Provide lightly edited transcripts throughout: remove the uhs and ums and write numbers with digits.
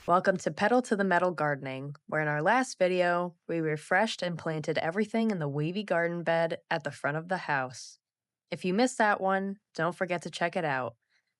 Welcome to Pedal to the Metal Gardening, where in our last video, we refreshed and planted everything in the wavy garden bed at the front of the house. If you missed that one, don't forget to check it out.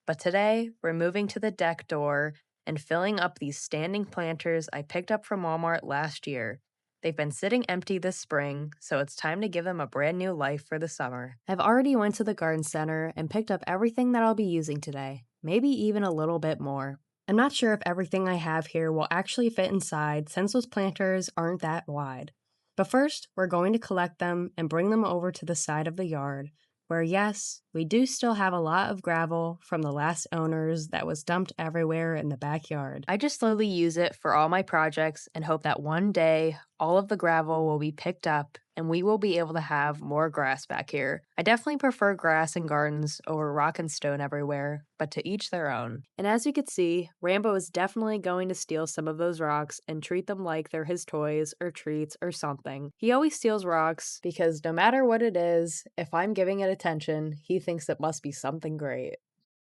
But today, we're moving to the deck door and filling up these standing planters I picked up from Walmart last year. They've been sitting empty this spring, so it's time to give them a brand new life for the summer. I've already went to the garden center and picked up everything that I'll be using today, maybe even a little bit more. I'm not sure if everything I have here will actually fit inside since those planters aren't that wide. But first, we're going to collect them and bring them over to the side of the yard, where yes, we do still have a lot of gravel from the last owners that was dumped everywhere in the backyard. I just slowly use it for all my projects and hope that one day all of the gravel will be picked up and we will be able to have more grass back here. I definitely prefer grass in gardens over rock and stone everywhere, but to each their own. And as you can see, Rambo is definitely going to steal some of those rocks and treat them like they're his toys or treats or something. He always steals rocks because no matter what it is, if I'm giving it attention, he thinks it must be something great.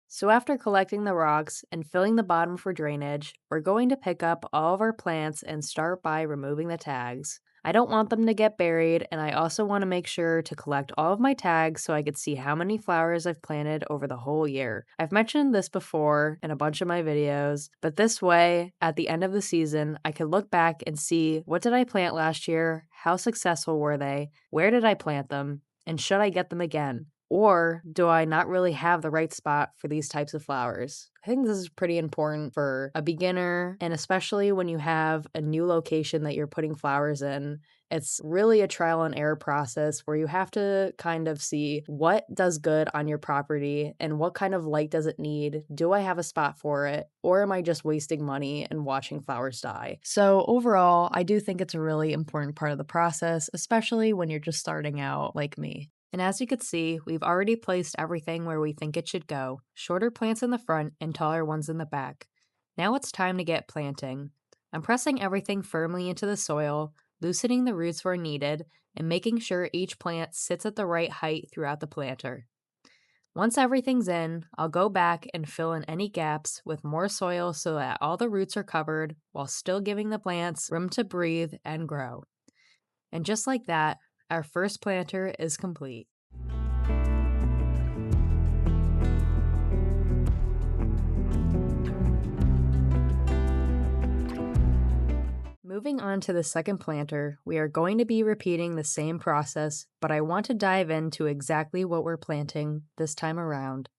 So after collecting the rocks and filling the bottom for drainage, we're going to pick up all of our plants and start by removing the tags. I don't want them to get buried, and I also want to make sure to collect all of my tags so I could see how many flowers I've planted over the whole year. I've mentioned this before in a bunch of my videos, but this way, at the end of the season, I could look back and see what did I plant last year, how successful were they, where did I plant them, and should I get them again? Or do I not really have the right spot for these types of flowers? I think this is pretty important for a beginner, and especially when you have a new location that you're putting flowers in. It's really a trial and error process where you have to kind of see what does good on your property and what kind of light does it need. Do I have a spot for it? Or am I just wasting money and watching flowers die? So overall, I do think it's a really important part of the process, especially when you're just starting out like me. And as you could see, we've already placed everything where we think it should go, shorter plants in the front and taller ones in the back. Now it's time to get planting. I'm pressing everything firmly into the soil, loosening the roots where needed, and making sure each plant sits at the right height throughout the planter. Once everything's in, I'll go back and fill in any gaps with more soil so that all the roots are covered while still giving the plants room to breathe and grow. And just like that, our first planter is complete. Moving on to the second planter, we are going to be repeating the same process, but I want to dive into exactly what we're planting this time around.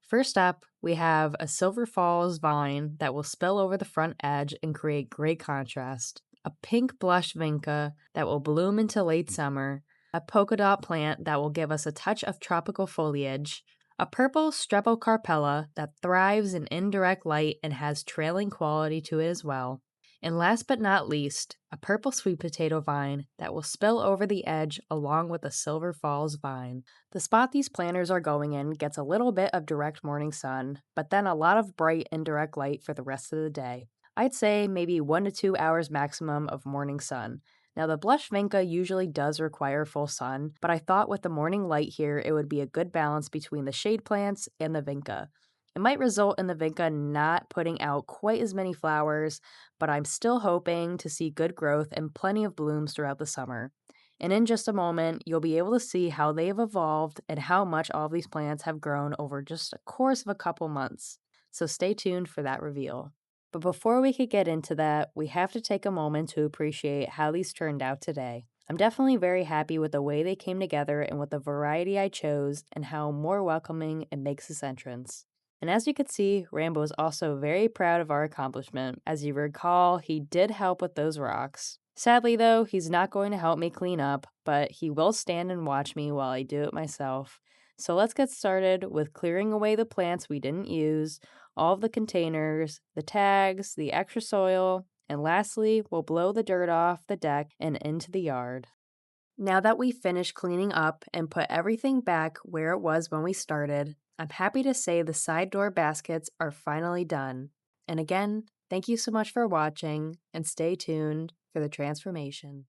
First up, we have a Silver Falls vine that will spill over the front edge and create great contrast, a pink blush vinca that will bloom into late summer, a polka dot plant that will give us a touch of tropical foliage, a purple streptocarpella that thrives in indirect light and has trailing quality to it as well, and last but not least, a purple sweet potato vine that will spill over the edge along with the Silver Falls vine. The spot these planters are going in gets a little bit of direct morning sun, but then a lot of bright indirect light for the rest of the day. I'd say maybe 1 to 2 hours maximum of morning sun. Now the blush vinca usually does require full sun, but I thought with the morning light here it would be a good balance between the shade plants and the vinca. It might result in the vinca not putting out quite as many flowers, but I'm still hoping to see good growth and plenty of blooms throughout the summer. And in just a moment, you'll be able to see how they've evolved and how much all of these plants have grown over just a course of a couple months. So stay tuned for that reveal. But before we could get into that, we have to take a moment to appreciate how these turned out today. I'm definitely very happy with the way they came together and with the variety I chose and how more welcoming it makes this entrance. And as you could see, Rambo is also very proud of our accomplishment. As you recall, he did help with those rocks. Sadly though, he's not going to help me clean up, but he will stand and watch me while I do it myself. So let's get started with clearing away the plants we didn't use, all of the containers, the tags, the extra soil, and lastly, we'll blow the dirt off the deck and into the yard. Now that we've finished cleaning up and put everything back where it was when we started, I'm happy to say the side door baskets are finally done. And again, thank you so much for watching and stay tuned for the transformation.